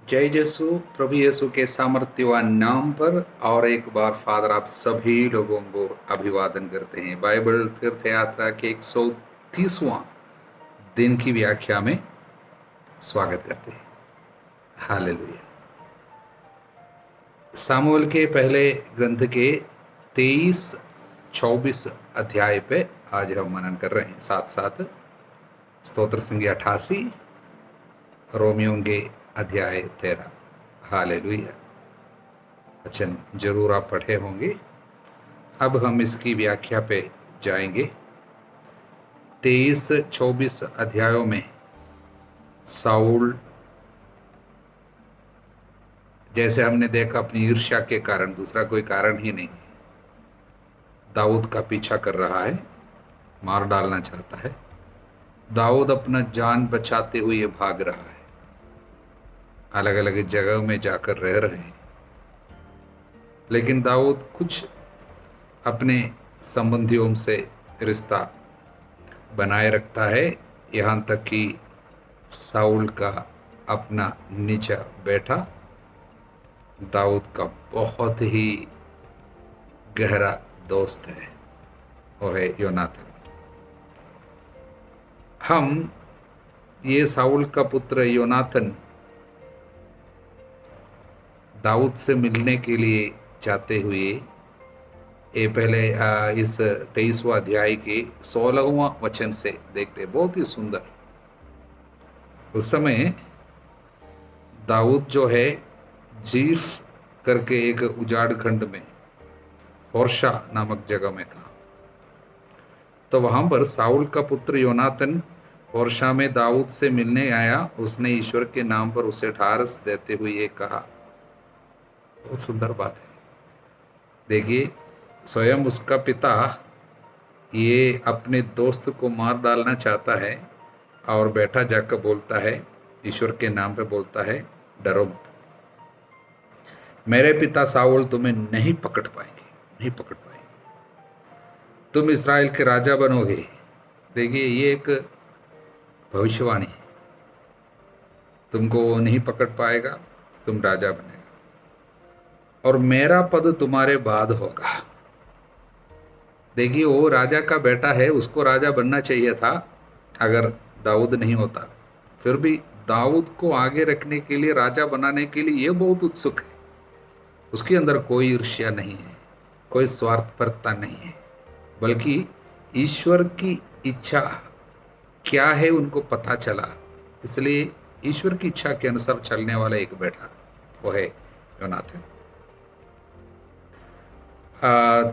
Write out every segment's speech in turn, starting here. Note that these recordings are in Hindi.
जय यीशु। प्रभु यीशु के सामर्थ्यवान नाम पर और एक बार फादर आप सभी लोगों को अभिवादन करते हैं। बाइबल तीर्थ यात्रा के 130वां दिन की व्याख्या में स्वागत करते हैं। हालेलुया। सामुएल के पहले ग्रंथ के 23-24 अध्याय पे आज हम मनन कर रहे हैं। साथ साथ स्तोत्र संख्या 88, रोमियों के अध्याय 13। हालेलुया। वचन जरूर आप पढ़े होंगे। अब हम इसकी व्याख्या पे जाएंगे। 23-24 अध्यायों में साउल, जैसे हमने देखा, अपनी ईर्ष्या के कारण, दूसरा कोई कारण ही नहीं, दाऊद का पीछा कर रहा है, मार डालना चाहता है। दाऊद अपना जान बचाते हुए भाग रहा है, अलग अलग जगहों में जाकर रह रहे हैं। लेकिन दाऊद कुछ अपने संबंधियों से रिश्ता बनाए रखता है, यहाँ तक कि साउल का अपना नीचा बेटा दाऊद का बहुत ही गहरा दोस्त है, वो है योनाथन। हम ये साउल का पुत्र योनाथन दाऊद से मिलने के लिए जाते हुए ये पहले इस 23वां अध्याय के 16वां वचन से देखते, बहुत ही सुंदर। उस समय दाऊद जो है जीफ करके एक उजाड़ खंड में होर्शा नामक जगह में था। तो वहां पर साउल का पुत्र योनाथन होर्शा में दाऊद से मिलने आया। उसने ईश्वर के नाम पर उसे ढारस देते हुए ये कहा। तो सुंदर बात है। देखिए, स्वयं उसका पिता ये अपने दोस्त को मार डालना चाहता है और बेटा जाकर बोलता है, ईश्वर के नाम पे बोलता है, डरो मत, मेरे पिता साउल तुम्हें नहीं पकड़ पाएंगे, नहीं पकड़ पाएंगे, तुम इस्राएल के राजा बनोगे। देखिए, ये एक भविष्यवाणी है, तुमको वो नहीं पकड़ पाएगा, तुम राजा बनेगा और मेरा पद तुम्हारे बाद होगा। देखिए, वो राजा का बेटा है, उसको राजा बनना चाहिए था अगर दाऊद नहीं होता। फिर भी दाऊद को आगे रखने के लिए, राजा बनाने के लिए ये बहुत उत्सुक है। उसके अंदर कोई ईर्ष्या नहीं है, कोई स्वार्थपरता नहीं है, बल्कि ईश्वर की इच्छा क्या है उनको पता चला, इसलिए ईश्वर की इच्छा के अनुसार चलने वाला एक बेटा वो है योनाथन।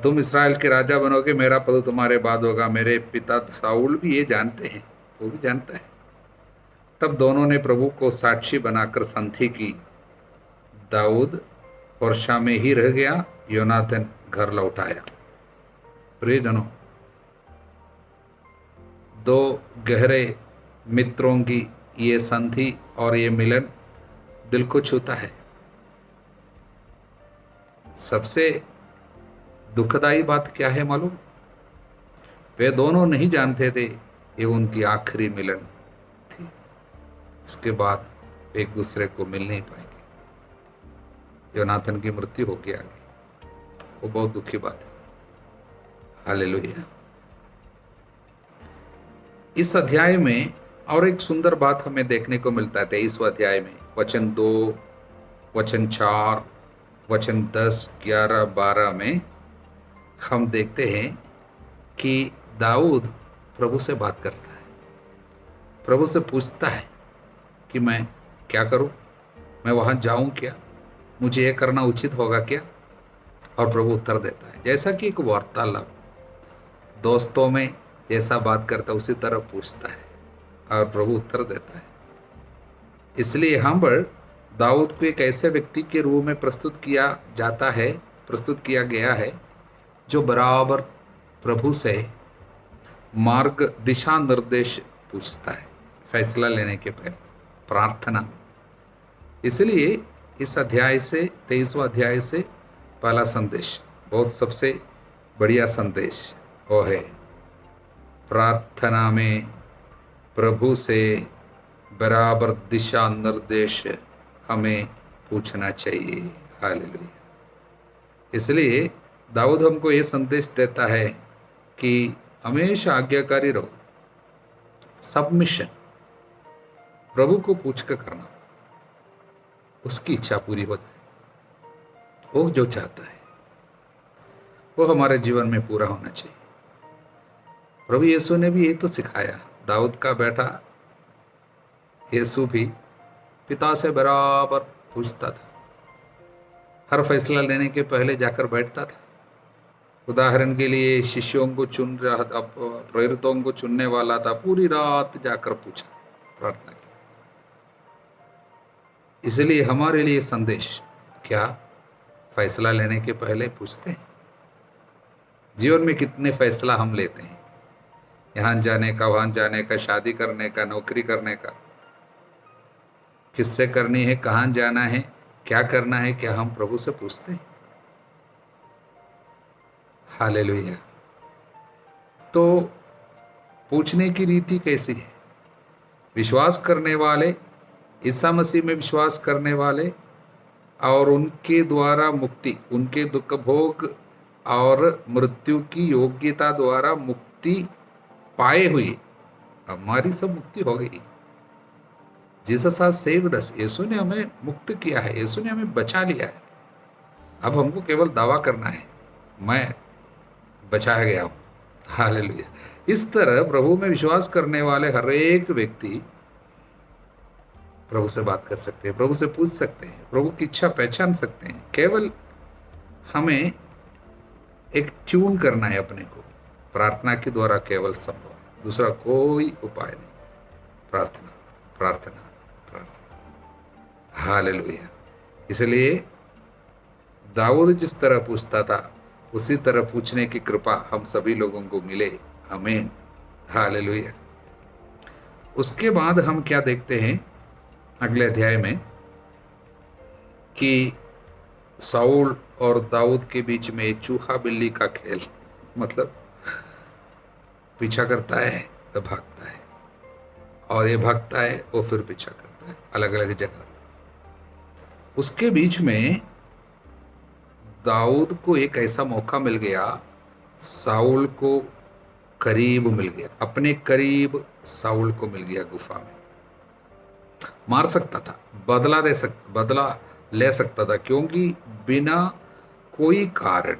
तुम इस्राएल के राजा बनोगे, मेरा पद तुम्हारे बाद होगा। मेरे पिता साउल भी ये जानते हैं, वो भी जानता है। तब दोनों ने प्रभु को साक्षी बनाकर संधि की। दाऊद होर्शा में ही रह गया, योनाथन घर लौट आया। प्रियजनों, दो गहरे मित्रों की ये संधि और ये मिलन दिल को छूता है। सबसे दुखदाई बात क्या है मालूम? वे दोनों नहीं जानते थे ये उनकी आखिरी मिलन थी। इसके बाद वे एक दूसरे को मिल नहीं पाएंगे। योनाथन की मृत्यु हो गई आगे, वो बहुत दुखी बात है। हालेलुया। इस अध्याय में और एक सुंदर बात हमें देखने को मिलता है। 23वां अध्याय में वचन 2, वचन 4, वचन 10, 11, 12 में हम देखते हैं कि दाऊद प्रभु से बात करता है, प्रभु से पूछता है कि मैं क्या करूं, मैं वहां जाऊं क्या, मुझे ये करना उचित होगा क्या? और प्रभु उत्तर देता है, जैसा कि एक वार्तालाप दोस्तों में जैसा बात करता है उसी तरह पूछता है और प्रभु उत्तर देता है। इसलिए यहाँ पर दाऊद को एक ऐसे व्यक्ति के रूप में प्रस्तुत किया जाता है, प्रस्तुत किया गया है, जो बराबर प्रभु से मार्ग, दिशा निर्देश पूछता है, फैसला लेने के पहले प्रार्थना। इसलिए इस अध्याय से, 23वां अध्याय से पहला संदेश, बहुत सबसे बढ़िया संदेश वो है प्रार्थना में प्रभु से बराबर दिशा निर्देश हमें पूछना चाहिए। हालेलुया। इसलिए दाऊद हमको ये संदेश देता है कि हमेशा आज्ञाकारी रहो, सबमिशन, प्रभु को पूछ कर करना, उसकी इच्छा पूरी हो जाए। वो जो चाहता है वो हमारे जीवन में पूरा होना चाहिए। प्रभु यीशु ने भी यही तो सिखाया। दाऊद का बेटा यीशु भी पिता से बराबर पूछता था, हर फैसला लेने के पहले जाकर बैठता था। उदाहरण के लिए शिष्यों को चुन रहा था, प्रेरितों को चुनने वाला था, पूरी रात जाकर पूछा, प्रार्थना की। इसलिए हमारे लिए संदेश क्या, फैसला लेने के पहले पूछते हैं। जीवन में कितने फैसला हम लेते हैं, यहाँ जाने का, वहाँ जाने का, शादी करने का, नौकरी करने का, किससे करनी है, कहाँ जाना है, क्या करना है, क्या हम प्रभु से पूछते हैं? हालेलुया। तो पूछने की रीति कैसी है? विश्वास करने वाले, ईसा मसीह में विश्वास करने वाले और उनके द्वारा मुक्ति, उनके दुख भोग और मृत्यु की योग्यता द्वारा मुक्ति पाए हुए, हमारी सब मुक्ति हो गई। जीसस हैज सेव्ड अस, यीशु ने हमें मुक्त किया है, यीशु ने हमें बचा लिया है। अब हमको केवल दावा करना है, मैं बचाया गया हूं। हालेलुया। इस तरह प्रभु में विश्वास करने वाले हर एक व्यक्ति प्रभु से बात कर सकते हैं, प्रभु से पूछ सकते हैं, प्रभु की इच्छा पहचान सकते हैं। केवल हमें एक ट्यून करना है अपने को, प्रार्थना के द्वारा केवल संभव, दूसरा कोई उपाय नहीं। प्रार्थना, प्रार्थना, प्रार्थना। हालेलुया। इसलिए दाऊद जिस तरह पूछता था, उसी तरह पूछने की कृपा हम सभी लोगों को मिले। आमीन। हालेलुया। उसके बाद हम क्या देखते हैं अगले अध्याय में कि साउल और दाऊद के बीच में चूहा बिल्ली का खेल, मतलब पीछा करता है तो भागता है, और ये भागता है वो फिर पीछा करता है, अलग अलग जगह। उसके बीच में दाऊद को एक ऐसा मौका मिल गया, साउल को करीब मिल गया, अपने करीब साउल को मिल गया गुफा में। मार सकता था, बदला ले सकता था, क्योंकि बिना कोई कारण,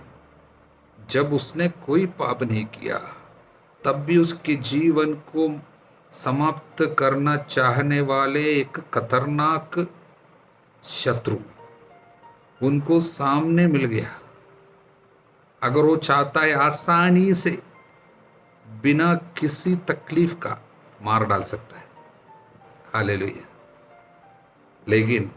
जब उसने कोई पाप नहीं किया, तब भी उसके जीवन को समाप्त करना चाहने वाले एक खतरनाक शत्रु उनको सामने मिल गया। अगर वो चाहता है आसानी से बिना किसी तकलीफ का मार डाल सकता है। हालेलुया। लेकिन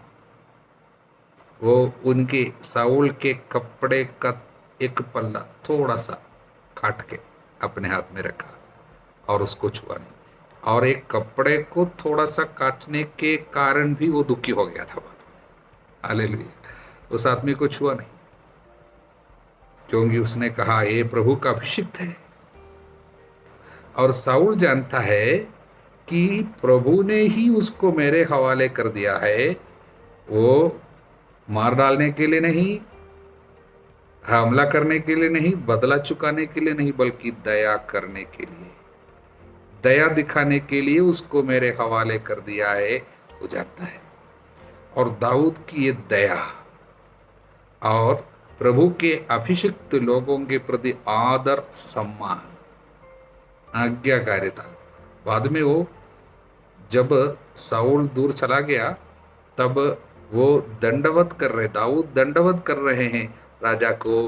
वो उनके साउल के कपड़े का एक पल्ला थोड़ा सा काट के अपने हाथ में रखा और उसको छुआ नहीं, और एक कपड़े को थोड़ा सा काटने के कारण भी वो दुखी हो गया था बाद में। हालेलुया। उस आदमी को छुआ नहीं, क्योंकि उसने कहा ये प्रभु का अभिषिक्त है। और साउल जानता है कि प्रभु ने ही उसको मेरे हवाले कर दिया है, वो मार डालने के लिए नहीं, हमला करने के लिए नहीं, बदला चुकाने के लिए नहीं, बल्कि दया करने के लिए, दया दिखाने के लिए उसको मेरे हवाले कर दिया है, वो जानता है। और दाऊद की ये दया और प्रभु के अभिषिक्त लोगों के प्रति आदर, सम्मान, आज्ञाकारिता, बाद में वो जब साउल दूर चला गया तब वो दंडवत कर रहे, दाऊद दंडवत कर रहे हैं राजा को,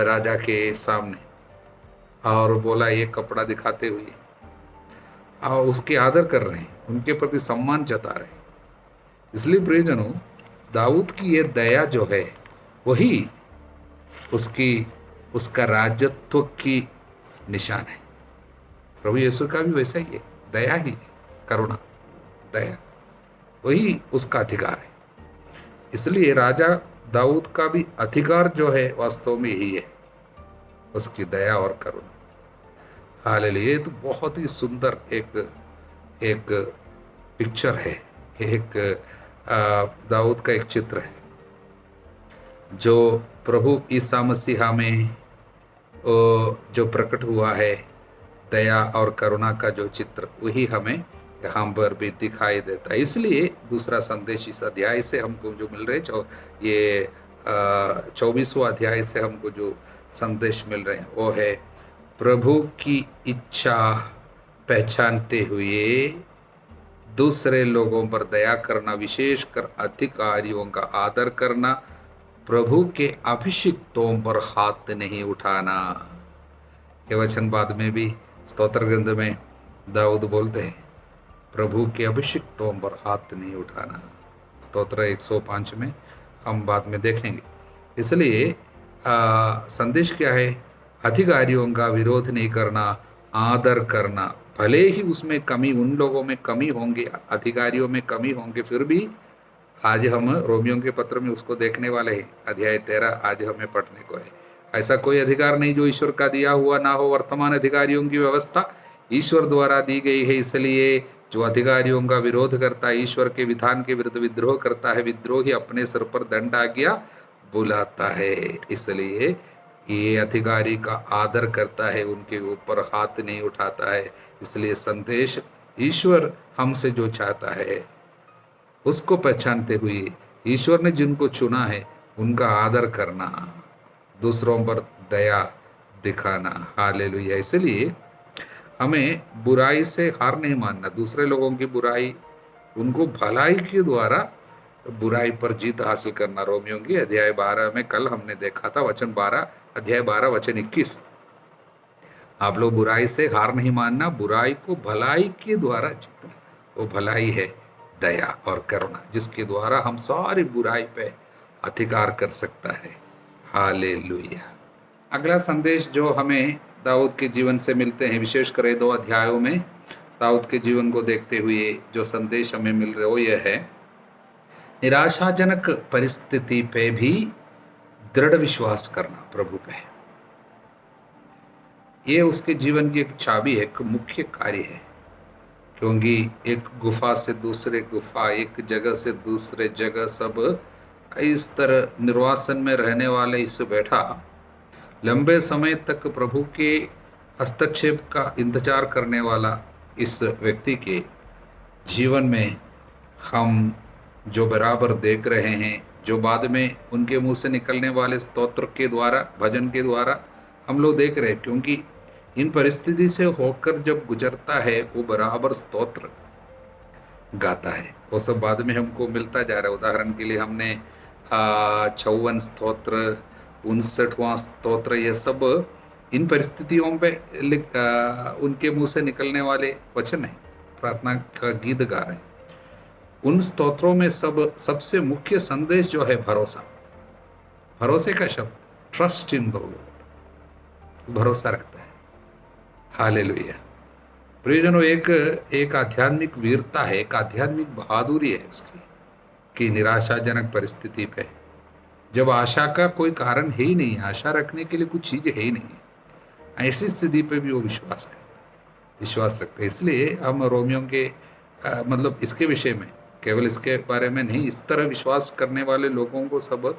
राजा के सामने, और बोला ये कपड़ा दिखाते हुए, और उसके आदर कर रहे हैं, उनके प्रति सम्मान जता रहे हैं। इसलिए प्रियजनों, दाऊद की ये दया जो है वही उसका राजत्व की निशान है। प्रभु यीशु का भी वैसा ही है, दया ही है, करुणा, दया, वही उसका अधिकार है। इसलिए राजा दाऊद का भी अधिकार जो है वास्तव में यही है, उसकी दया और करुणा। हालेलुया। तो बहुत ही सुंदर एक पिक्चर है, एक दाऊद का एक चित्र है जो प्रभु ईसा मसीहा में जो प्रकट हुआ है, दया और करुणा का जो चित्र, वही हमें यहाँ पर भी दिखाई देता है। इसलिए दूसरा संदेश इस अध्याय से हमको जो मिल रहे, ये 24वां अध्याय से हमको जो संदेश मिल रहे हैं वो है प्रभु की इच्छा पहचानते हुए दूसरे लोगों पर दया करना, विशेषकर अधिकारियों का आदर करना, प्रभु के अभिषिक्तों पर हाथ नहीं उठाना। ये वचन बाद में भी स्तोत्र ग्रंथ में दाऊद बोलते हैं, प्रभु के अभिषिक्तों पर हाथ नहीं उठाना। स्तोत्र 105 में हम बाद में देखेंगे। इसलिए संदेश क्या है? अधिकारियों का विरोध नहीं करना, आदर करना, भले ही उसमें कमी, उन लोगों में कमी होंगे, अधिकारियों में कमी होंगे, फिर भी आज हम रोमियों के पत्र में उसको देखने वाले हैं। अध्याय 13 आज हमें पढ़ने को है। ऐसा कोई अधिकार नहीं जो ईश्वर का दिया हुआ ना हो। वर्तमान अधिकारियों की व्यवस्था ईश्वर द्वारा दी गई है, इसलिए जो अधिकारियों का विरोध करता है, ईश्वर के विधान के विरुद्ध विद्रोह करता है, विद्रोही अपने सिर पर दंड आज्ञा बुलाता है। इसलिए ये अधिकारी का आदर करता है, उनके ऊपर हाथ नहीं उठाता है। इसलिए संदेश ईश्वर हमसे जो चाहता है उसको पहचानते हुए ईश्वर ने जिनको चुना है उनका आदर करना, दूसरों पर दया दिखाना। हालेलुया। इसलिए हमें बुराई से हार नहीं मानना, दूसरे लोगों की बुराई, उनको भलाई के द्वारा बुराई पर जीत हासिल करना। रोमियों की अध्याय 12 में कल हमने देखा था, वचन 12, अध्याय 12 वचन 21। आप लोग बुराई से हार नहीं मानना, बुराई को भलाई के द्वारा जीतना। वो भलाई है दया और करुणा, जिसके द्वारा हम सारी बुराई पे अधिकार कर सकता है। हालेलुया। अगला संदेश जो हमें दाऊद के जीवन से मिलते हैं, विशेषकर 2 अध्यायों में दाऊद के जीवन को देखते हुए जो संदेश हमें मिल रहे वो यह है, निराशाजनक परिस्थिति पे भी दृढ़ विश्वास करना प्रभु पे। ये उसके जीवन की एक चाबी है, एक मुख्य कार्य है। क्योंकि एक गुफा से दूसरे गुफा, एक जगह से दूसरे जगह, सब इस तरह निर्वासन में रहने वाले इस बैठा लंबे समय तक प्रभु के हस्तक्षेप का इंतजार करने वाला इस व्यक्ति के जीवन में हम जो बराबर देख रहे हैं, जो बाद में उनके मुंह से निकलने वाले स्तोत्र के द्वारा, भजन के द्वारा हम लोग देख रहे हैं। क्योंकि इन परिस्थिति से होकर जब गुजरता है वो बराबर स्तोत्र गाता है। वो सब बाद में हमको मिलता जा रहा है। उदाहरण के लिए हमने 54 स्तोत्र, 59वां स्तोत्र, ये सब इन परिस्थितियों पे उनके मुंह से निकलने वाले वचन है, प्रार्थना का गीत गा रहे हैं। उन स्तोत्रों में सबसे मुख्य संदेश जो है भरोसा, भरोसे का शब्द, ट्रस्ट इन द लॉर्ड, भरोसा रखता है। हालेलुया। प्रियजनों, एक आध्यात्मिक वीरता है, एक आध्यात्मिक बहादुरी है उसकी, कि निराशाजनक परिस्थिति पे जब आशा का कोई कारण है ही नहीं, आशा रखने के लिए कुछ चीज़ है ही नहीं, ऐसी स्थिति पे भी वो विश्वास रखते हैं। इसलिए हम रोमियों के मतलब इसके विषय में, केवल इसके बारे में नहीं, इस तरह विश्वास करने वाले लोगों को सब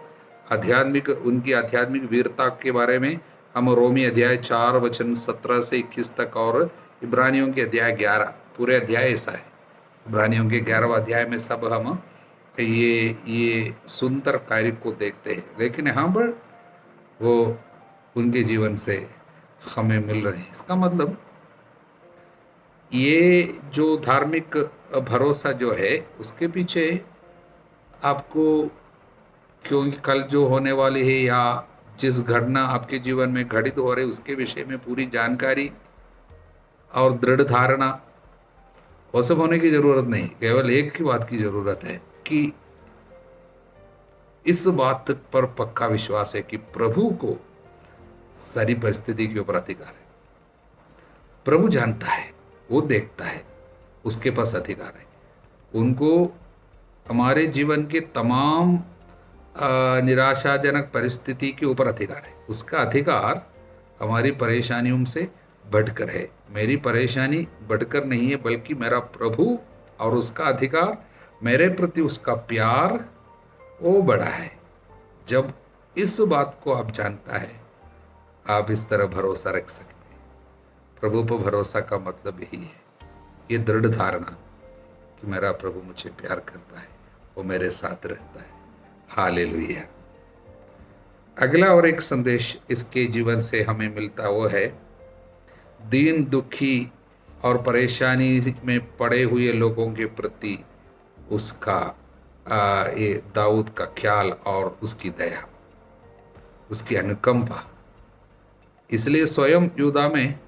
आध्यात्मिक, उनकी आध्यात्मिक वीरता के बारे में हम रोमी अध्याय 4 वचन 17 से 21 तक और इब्रानियों के अध्याय 11, पूरे अध्याय ऐसा है। इब्रानियों के 11वें अध्याय में सब हम ये सुंदर कार्य को देखते हैं। लेकिन यहाँ पर वो उनके जीवन से हमें मिल रहे हैं। इसका मतलब ये जो धार्मिक भरोसा जो है उसके पीछे आपको, क्योंकि कल जो होने वाली है या जिस घटना आपके जीवन में घटित हो रही उसके विषय में पूरी जानकारी और दृढ़ धारणा, वो सब होने की जरूरत नहीं। केवल एक की बात की जरूरत है कि इस बात पर पक्का विश्वास है कि प्रभु को सारी परिस्थिति के ऊपर अधिकार है। प्रभु जानता है, वो देखता है, उसके पास अधिकार है। उनको हमारे जीवन के तमाम निराशाजनक परिस्थिति के ऊपर अधिकार है। उसका अधिकार हमारी परेशानियों से बढ़कर है। मेरी परेशानी बढ़कर नहीं है, बल्कि मेरा प्रभु और उसका अधिकार मेरे प्रति उसका प्यार वो बड़ा है। जब इस बात को आप जानता है, आप इस तरह भरोसा रख सकते हैं। प्रभु पर भरोसा का मतलब यही है, ये दृढ़ धारणा कि मेरा प्रभु मुझे प्यार करता है, वो मेरे साथ रहता है। हालेलुया। अगला और एक संदेश इसके जीवन से हमें मिलता वो है, दीन दुखी और परेशानी में पड़े हुए लोगों के प्रति उसका ये दाऊद का ख्याल और उसकी दया, उसकी अनुकंपा। इसलिए स्वयं यूदा में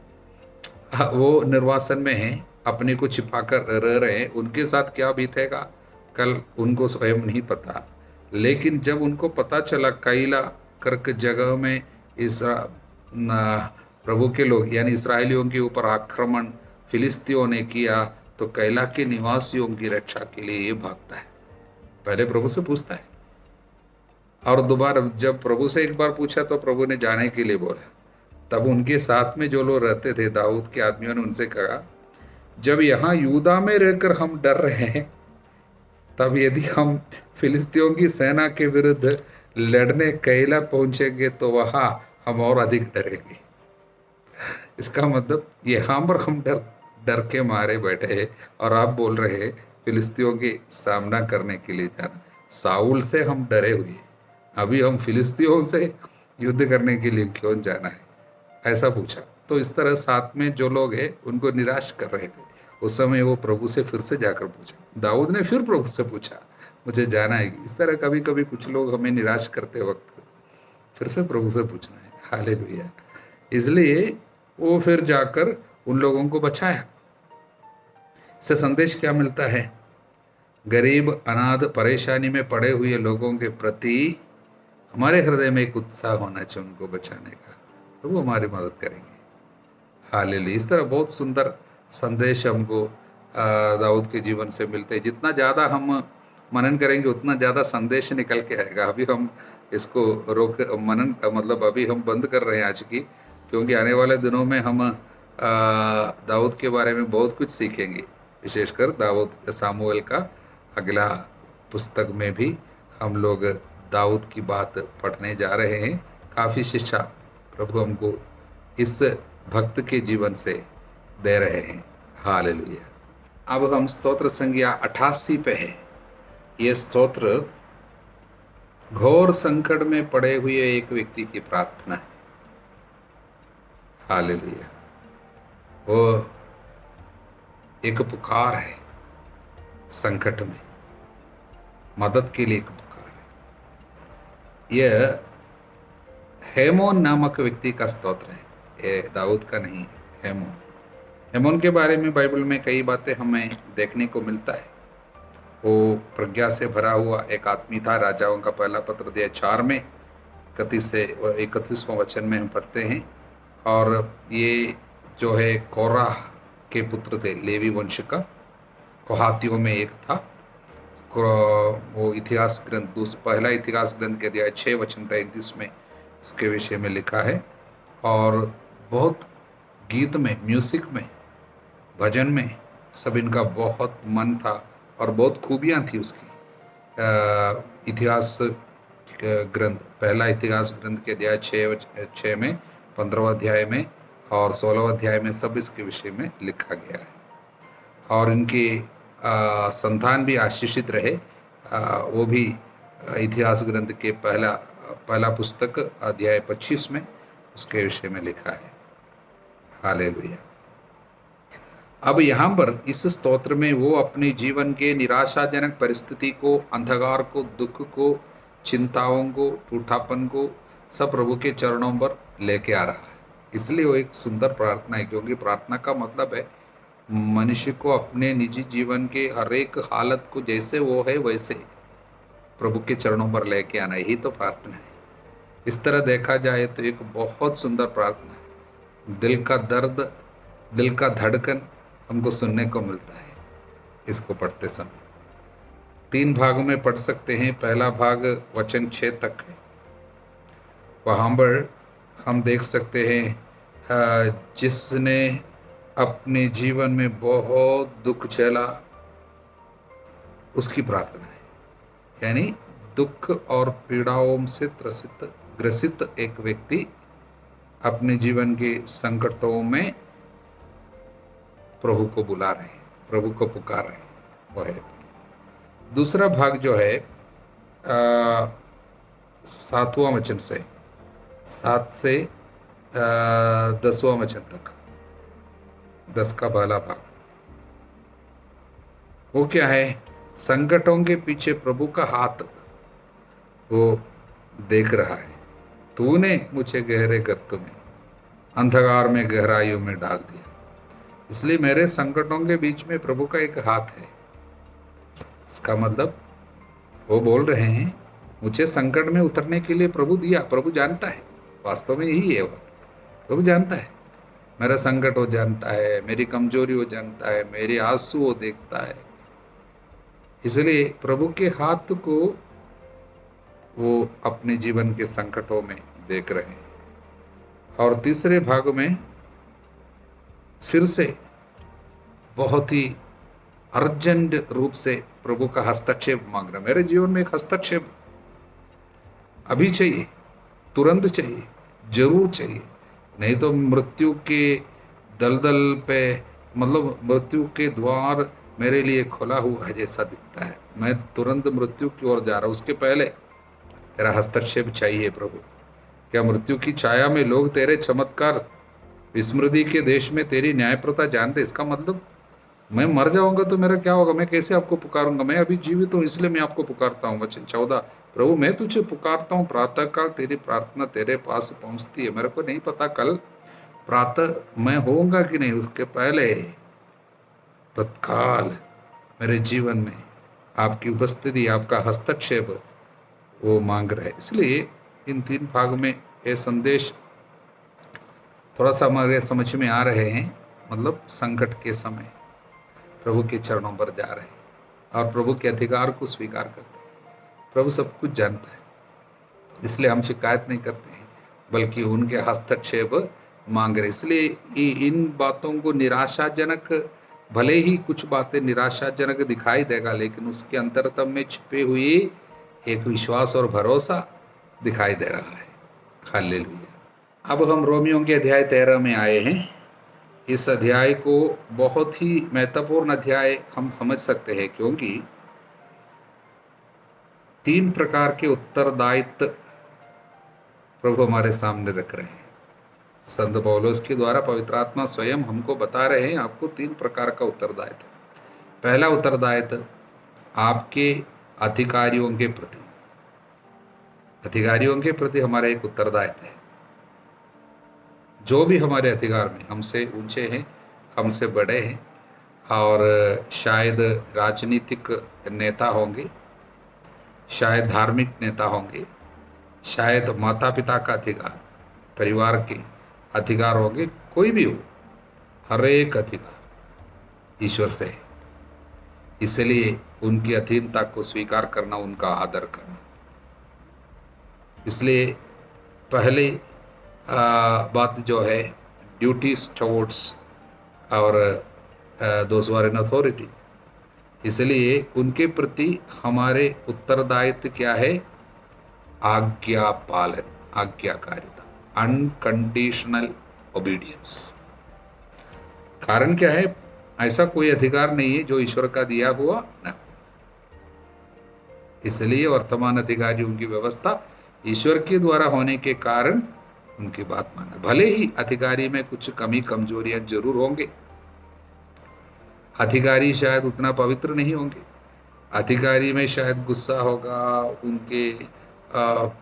वो निर्वासन में हैं, अपने को छिपाकर रह रहे हैं। उनके साथ क्या बीतेगा कल उनको स्वयं नहीं पता, लेकिन जब उनको पता चला कैला कर्क जगह में प्रभु के लोग यानी इसराइलियों के ऊपर आक्रमण फिलिस्तियों ने किया, तो कैला के निवासियों की रक्षा के लिए ये भागता है। पहले प्रभु से पूछता है, और दोबारा जब प्रभु से एक बार पूछा तो प्रभु ने जाने के लिए बोला। तब उनके साथ में जो लोग रहते थे, दाऊद के आदमियों ने उनसे कहा, जब यहाँ यूदा में रहकर हम डर रहे हैं, तब यदि हम फिलिस्तियों की सेना के विरुद्ध लड़ने कैला पहुंचेंगे तो वहां हम और अधिक डरेंगे। इसका मतलब यहाँ पर हम डर डर के मारे बैठे हैं, और आप बोल रहे हैं फिलिस्तियों के सामना करने के लिए जाना। साउल से हम डरे हुए, अभी हम फिलिस्तियों से युद्ध करने के लिए क्यों जाना है, ऐसा पूछा। तो इस तरह साथ में जो लोग हैं उनको निराश कर रहे थे। उस समय वो प्रभु से फिर से जाकर पूछा, दाऊद ने फिर प्रभु से पूछा, मुझे जाना है। इस तरह कभी कभी कुछ लोग हमें निराश करते वक्त फिर से प्रभु से पूछना है। हालेलुया। इसलिए वो फिर जाकर उन लोगों को बचाया। इससे संदेश क्या मिलता है? गरीब, अनाथ, परेशानी में पड़े हुए लोगों के प्रति हमारे हृदय में एक उत्साह होना चाहिए उनको बचाने का। प्रभु हमारी मदद करेंगे। हालेलुया। इस तरह बहुत सुंदर संदेश हमको दाऊद के जीवन से मिलते हैं। जितना ज़्यादा हम मनन करेंगे उतना ज़्यादा संदेश निकल के आएगा। अभी हम इसको रोक मनन मतलब अभी हम बंद कर रहे हैं आज की, क्योंकि आने वाले दिनों में हम दाऊद के बारे में बहुत कुछ सीखेंगे। विशेषकर दाऊद सामुएल का अगला पुस्तक में भी हम लोग दाऊद की बात पढ़ने जा रहे हैं। काफ़ी शिक्षा प्रभु हमको इस भक्त के जीवन से दे रहे हैं। हालेलुया। अब हम स्तोत्र संज्ञा 88 पे है। ये स्तोत्र घोर संकट में पड़े हुए एक व्यक्ति की प्रार्थना है। हालेलुया। वो एक पुकार है, संकट में मदद के लिए एक पुकार है। यह हेमोन नामक व्यक्ति का स्तोत्र है, ये दाऊद का नहीं है। हेमोन, हेमोन के बारे में बाइबल में कई बातें हमें देखने को मिलता है। वो प्रज्ञा से भरा हुआ एक आदमी था। राजाओं का पहला पत्र अध्याय 4 में 31 से 31वां वचन में हम पढ़ते हैं। और ये जो है कोराह के पुत्र थे, लेवी वंश का, कोहातियों में एक था। वो इतिहास ग्रंथ पहला इतिहास ग्रंथ के अध्याय 6 वचन 33 में इसके विषय में लिखा है। और बहुत गीत में, म्यूजिक में, भजन में सब इनका बहुत मन था और बहुत खूबियाँ थी उसकी। इतिहास ग्रंथ, पहला इतिहास ग्रंथ के अध्याय 6 में, 15वां अध्याय में और 16वां अध्याय में सब इसके विषय में लिखा गया है। और इनके संतान भी आशीषित रहे। वो भी इतिहास ग्रंथ के पहला पुस्तक अध्याय 25 में उसके विषय में लिखा है। हालेलुया। अब यहाँ पर इस स्तोत्र में वो अपने जीवन के निराशाजनक परिस्थिति को, अंधकार को, दुख को, चिंताओं को, टूटापन को सब प्रभु के चरणों पर लेके आ रहा है। इसलिए वो एक सुंदर प्रार्थना है, क्योंकि प्रार्थना का मतलब है मनुष्य को अपने निजी जीवन के हर एक हालत को जैसे वो है वैसे प्रभु के चरणों पर लेके आना, यही तो प्रार्थना है। इस तरह देखा जाए तो एक बहुत सुंदर प्रार्थना है। दिल का दर्द, दिल का धड़कन हमको सुनने को मिलता है इसको पढ़ते समय। 3 भागों में पढ़ सकते हैं। पहला भाग वचन 6 तक है। वहाँ पर हम देख सकते हैं जिसने अपने जीवन में बहुत दुख झेला, उसकी प्रार्थना है। यानी दुख और पीड़ाओं से ग्रसित एक व्यक्ति अपने जीवन के संकटों में प्रभु को बुला रहे हैं, प्रभु को पुकार रहे हैं, वो है। दूसरा भाग जो है 7वां वचन से 7 से 10वां वचन तक, 10 का पहला भाग, वो क्या है? संकटों के पीछे प्रभु का हाथ वो देख रहा है। तूने मुझे गहरे गर्त में, अंधकार में, गहराइयों में डाल दिया। इसलिए मेरे संकटों के बीच में प्रभु का एक हाथ है। इसका मतलब वो बोल रहे हैं मुझे संकट में उतरने के लिए प्रभु दिया। प्रभु जानता है, वास्तव में यही है बात। प्रभु जानता है मेरा संकट, वो जानता है मेरी कमजोरी, वो जानता है मेरे आंसू, वो देखता है। इसलिए प्रभु के हाथ को वो अपने जीवन के संकटों में देख रहे हैं। और तीसरे भाग में फिर से बहुत ही अर्जेंट रूप से प्रभु का हस्तक्षेप मांग रहा। मेरे जीवन में एक हस्तक्षेप अभी चाहिए, तुरंत चाहिए, जरूर चाहिए, नहीं तो मृत्यु के दलदल पे, मतलब मृत्यु के द्वार मेरे लिए खुला हुआ है जैसा दिखता है। मैं तुरंत मृत्यु की ओर जा रहा हूँ, उसके पहले तेरा हस्तक्षेप चाहिए प्रभु। क्या मृत्यु की छाया में लोग तेरे चमत्कार, विस्मृति के देश में तेरी न्यायप्रता जानते? इसका मतलब मैं मर जाऊंगा तो मेरा क्या होगा? मैं कैसे आपको पुकारूंगा? मैं अभी जीवित हूँ इसलिए मैं आपको पुकारता हूँ। वचन 14, प्रभु मैं तुझे पुकारता हूँ, प्रातःकाल तेरी प्रार्थना तेरे पास पहुंचती है। मेरे को नहीं पता कल प्रातः मैं होऊंगा कि नहीं, उसके पहले तत्काल मेरे जीवन में आपकी उपस्थिति, आपका हस्तक्षेप वो मांग रहे। इसलिए इन 3 भाग में ये संदेश थोड़ा सा हमारे समझ में आ रहे हैं। मतलब संकट के समय प्रभु के चरणों पर जा रहे हैं और प्रभु के अधिकार को स्वीकार करते हैं। प्रभु सब कुछ जानता है, इसलिए हम शिकायत नहीं करते हैं, बल्कि उनके हस्तक्षेप मांग रहे। इसलिए इन बातों को निराशाजनक, भले ही कुछ बातें निराशाजनक दिखाई देगा, लेकिन उसके अंतरतम में छिपे हुए एक विश्वास और भरोसा दिखाई दे रहा है। हालेलुया। अब हम रोमियों के अध्याय 13 में आए हैं। इस अध्याय को बहुत ही महत्वपूर्ण अध्याय हम समझ सकते हैं, क्योंकि 3 प्रकार के उत्तरदायित्व प्रभु हमारे सामने रख रहे हैं। संत पौलुस के द्वारा पवित्र आत्मा स्वयं हमको बता रहे हैं आपको 3 प्रकार का उत्तरदायित्व। पहला उत्तरदायित्व आपके अधिकारियों के प्रति, अधिकारियों के प्रति हमारा एक उत्तरदायित्व है। जो भी हमारे अधिकार में हमसे ऊंचे हैं, हमसे बड़े हैं, और शायद राजनीतिक नेता होंगे, शायद धार्मिक नेता होंगे, शायद माता पिता का अधिकार, परिवार के अधिकार होंगे, कोई भी हो, हर एक अधिकार ईश्वर से है। इसलिए उनकी अधीनता को स्वीकार करना, उनका आदर करना। इसलिए पहले बात जो है ड्यूटीज टुवर्ड्स और those who are in authority. इसलिए उनके प्रति हमारे उत्तरदायित्व क्या है? आज्ञा पालन, आज्ञाकारिता, अनकंडीशनल ओबीडियंस। कारण क्या है? ऐसा कोई अधिकार नहीं है जो ईश्वर का दिया हुआ न। इसलिए वर्तमान अधिकारियों की व्यवस्था ईश्वर के द्वारा होने के कारण उनकी बात माना। भले ही अधिकारी में कुछ कमी कमजोरियां जरूर होंगे, अधिकारी शायद उतना पवित्र नहीं होंगे, अधिकारी में शायद गुस्सा होगा, उनके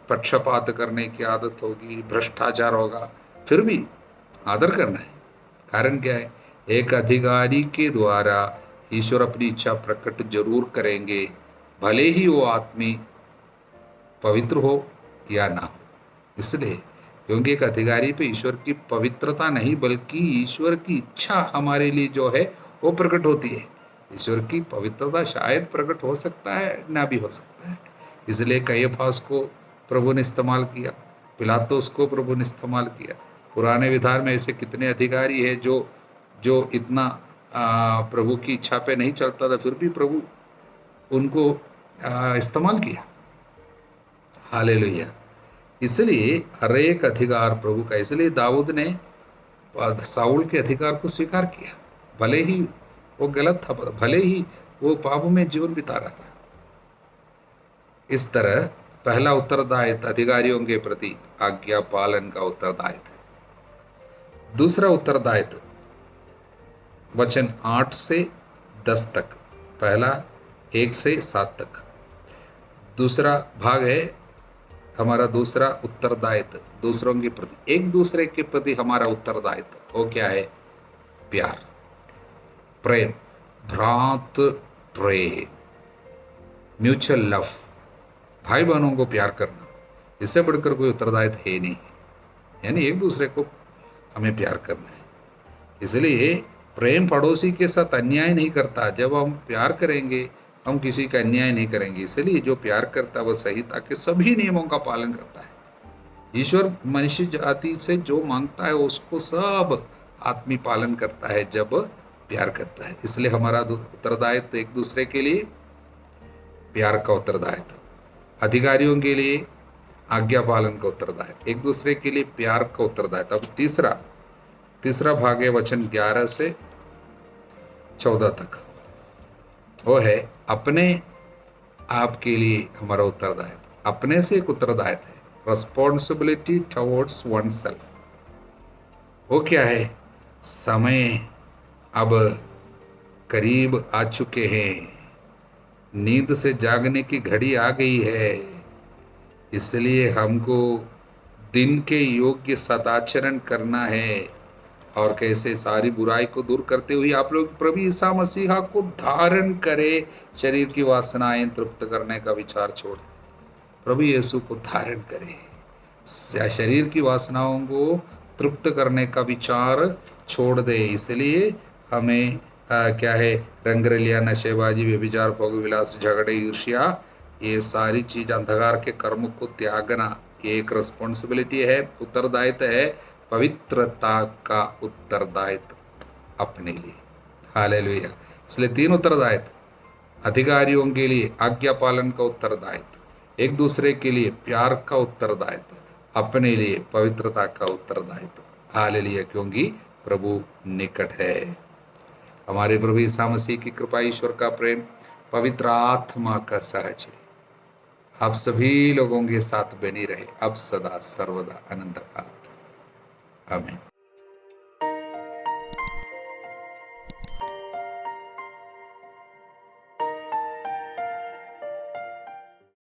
पक्षपात करने की आदत होगी, भ्रष्टाचार होगा, फिर भी आदर करना है। कारण क्या है? एक अधिकारी के द्वारा ईश्वर अपनी इच्छा प्रकट जरूर करेंगे, भले ही वो आदमी पवित्र हो या ना हो। इसलिए क्योंकि एक अधिकारी पे ईश्वर की पवित्रता नहीं, बल्कि ईश्वर की इच्छा हमारे लिए जो है वो प्रकट होती है। ईश्वर की पवित्रता शायद प्रकट हो सकता है, ना भी हो सकता है। इसलिए कैफास को प्रभु ने इस्तेमाल किया, पिलातुस को प्रभु ने इस्तेमाल किया। पुराने विधान में ऐसे कितने अधिकारी है जो इतना प्रभु की इच्छा पे नहीं चलता था, फिर भी प्रभु उनको इस्तेमाल किया। हालेलुया। इसलिए हर एक अधिकार प्रभु का, इसलिए दाऊद ने साउल के अधिकार को स्वीकार किया, भले ही वो गलत था, भले ही वो पाप में जीवन बिता रहा था। इस तरह पहला उत्तरदायित्व अधिकारियों के प्रति आज्ञा पालन का उत्तरदायित्व। दूसरा उत्तरदायित्व वचन 8 से 10 तक, पहला 1 से 7 तक। दूसरा भाग है हमारा दूसरा उत्तरदायित्व दूसरों के प्रति, एक दूसरे के प्रति हमारा उत्तरदायित्व वो क्या है? प्यार, प्रेम, भ्रात प्रेम, म्यूचुअल लव, भाई बहनों को प्यार करना, इससे बढ़कर कोई उत्तरदायित्व है नहीं। यानी एक दूसरे को हमें प्यार करना है। इसलिए प्रेम पड़ोसी के साथ अन्याय नहीं करता। जब हम प्यार करेंगे हम किसी का अन्याय नहीं करेंगे। इसलिए जो प्यार करता है वह संहिता के सभी नियमों का पालन करता है। ईश्वर मनुष्य जाति से जो मांगता है उसको सब आत्मी पालन करता है जब प्यार करता है। इसलिए हमारा उत्तरदायित्व एक दूसरे के लिए प्यार का उत्तरदायित्व, अधिकारियों के लिए आज्ञा पालन का उत्तरदायित्व, एक दूसरे के लिए प्यार का उत्तरदायित्व। अब तीसरा भाग है वचन 11 से 14 तक, वो है अपने आप के लिए हमारा उत्तरदायित्व। अपने से एक उत्तरदायित्व है, रिस्पॉन्सिबिलिटी टुवर्ड्स वन सेल्फ। वो क्या है? समय अब करीब आ चुके हैं, नींद से जागने की घड़ी आ गई है। इसलिए हमको दिन के योग्य सदाचरण करना है और कैसे सारी बुराई को दूर करते हुए आप लोग प्रभु ईसा मसीहा को धारण करे, शरीर की वासनाएं तृप्त करने का विचार छोड़ दें। प्रभु यीशु को धारण करें, शरीर की वासनाओं को तृप्त करने का विचार छोड़ दे। इसलिए हमें क्या है? रंगरलिया, नशेबाजी, व्यभिचार, भोग विलास, झगड़े, ईर्ष्या, ये सारी चीज अंधकार के कर्म को त्यागना, ये एक रिस्पॉन्सिबिलिटी है, उत्तरदायित्व है। पवित्रता का उत्तरदायित्व अपने लिए। हालेलुया। इसलिए 3 उत्तरदायित्व, अधिकारियों के लिए आज्ञा पालन का उत्तरदायित्व, एक दूसरे के लिए प्यार का उत्तरदायित्व, अपने लिए पवित्रता का उत्तरदायित्व। हालेलुया। क्योंकि प्रभु निकट है। हमारे प्रभु ईसा मसीह की कृपा, ईश्वर का प्रेम, पवित्र आत्मा का सहचर्य आप सभी लोगों के साथ बनी रहे, अब सदा सर्वदा अनंत काल। आमीन।